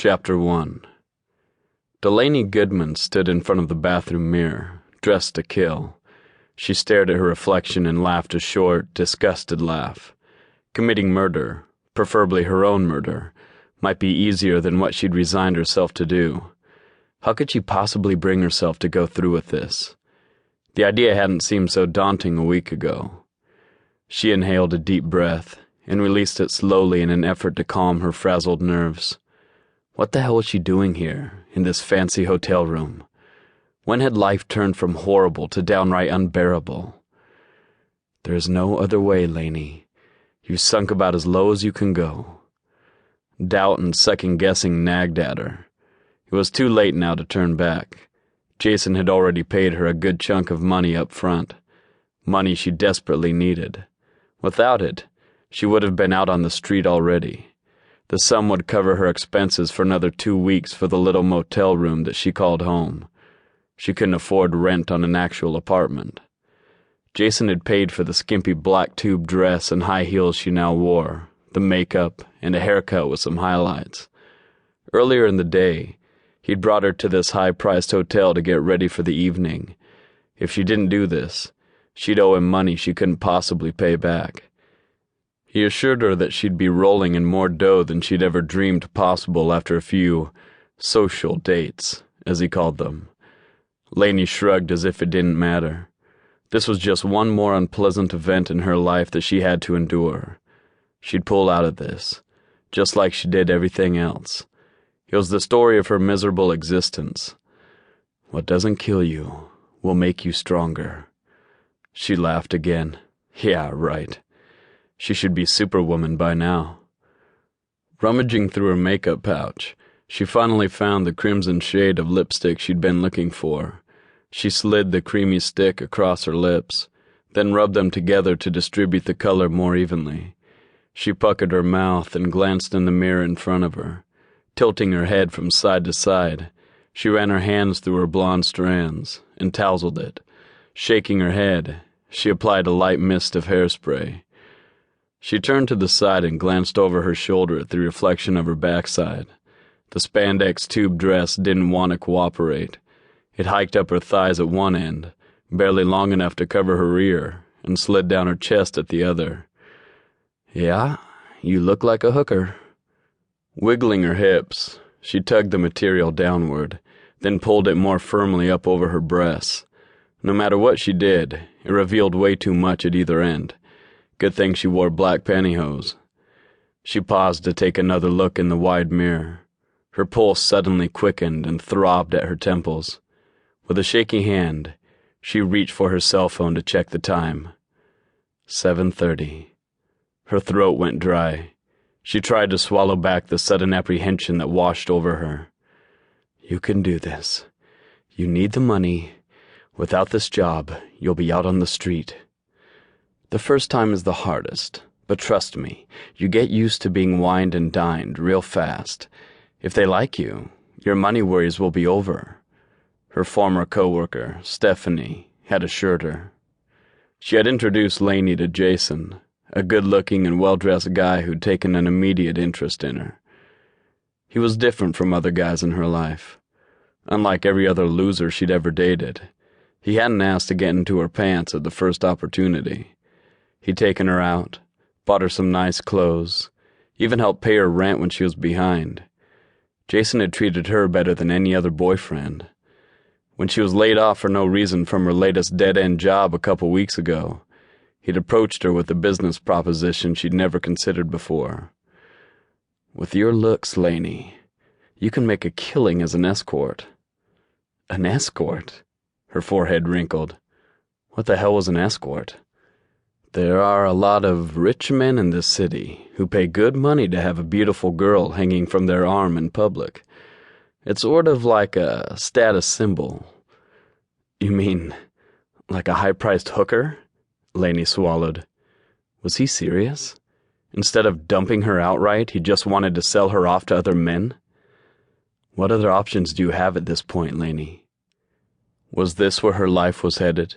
Chapter 1. Delaney Goodman stood in front of the bathroom mirror, dressed to kill. She stared at her reflection and laughed a short, disgusted laugh. Committing murder, preferably her own murder, might be easier than what she'd resigned herself to do. How could she possibly bring herself to go through with this? The idea hadn't seemed so daunting a week ago. She inhaled a deep breath and released it slowly in an effort to calm her frazzled nerves. What the hell was she doing here, in this fancy hotel room? When had life turned from horrible to downright unbearable? There's no other way, Laney. You've sunk about as low as you can go. Doubt and second-guessing nagged at her. It was too late now to turn back. Jason had already paid her a good chunk of money up front. Money she desperately needed. Without it, she would have been out on the street already. The sum would cover her expenses for another 2 weeks for the little motel room that she called home. She couldn't afford rent on an actual apartment. Jason had paid for the skimpy black tube dress and high heels she now wore, the makeup, and a haircut with some highlights. Earlier in the day, he'd brought her to this high-priced hotel to get ready for the evening. If she didn't do this, she'd owe him money she couldn't possibly pay back. He assured her that she'd be rolling in more dough than she'd ever dreamed possible after a few social dates, as he called them. Laney shrugged as if it didn't matter. This was just one more unpleasant event in her life that she had to endure. She'd pull out of this, just like she did everything else. It was the story of her miserable existence. What doesn't kill you will make you stronger. She laughed again. Yeah, right. She should be Superwoman by now. Rummaging through her makeup pouch, she finally found the crimson shade of lipstick she'd been looking for. She slid the creamy stick across her lips, then rubbed them together to distribute the color more evenly. She puckered her mouth and glanced in the mirror in front of her. Tilting her head from side to side, she ran her hands through her blonde strands and tousled it. Shaking her head, she applied a light mist of hairspray. She turned to the side and glanced over her shoulder at the reflection of her backside. The spandex tube dress didn't want to cooperate. It hiked up her thighs at one end, barely long enough to cover her rear, and slid down her chest at the other. Yeah, you look like a hooker. Wiggling her hips, she tugged the material downward, then pulled it more firmly up over her breasts. No matter what she did, it revealed way too much at either end. Good thing she wore black pantyhose. She paused to take another look in the wide mirror. Her pulse suddenly quickened and throbbed at her temples. With a shaky hand, she reached for her cell phone to check the time. 7:30. Her throat went dry. She tried to swallow back the sudden apprehension that washed over her. You can do this. You need the money. Without this job, you'll be out on the street. The first time is the hardest, but trust me, you get used to being wined and dined real fast. If they like you, your money worries will be over. Her former co-worker, Stephanie, had assured her. She had introduced Laney to Jason, a good-looking and well-dressed guy who'd taken an immediate interest in her. He was different from other guys in her life. Unlike every other loser she'd ever dated, he hadn't asked to get into her pants at the first opportunity. He'd taken her out, bought her some nice clothes, even helped pay her rent when she was behind. Jason had treated her better than any other boyfriend. When she was laid off for no reason from her latest dead-end job a couple weeks ago, he'd approached her with a business proposition she'd never considered before. With your looks, Laney, you can make a killing as an escort. An escort? Her forehead wrinkled. What the hell was an escort? There are a lot of rich men in this city who pay good money to have a beautiful girl hanging from their arm in public. It's sort of like a status symbol. You mean, like a high-priced hooker? Laney swallowed. Was he serious? Instead of dumping her outright, he just wanted to sell her off to other men? What other options do you have at this point, Laney? Was this where her life was headed?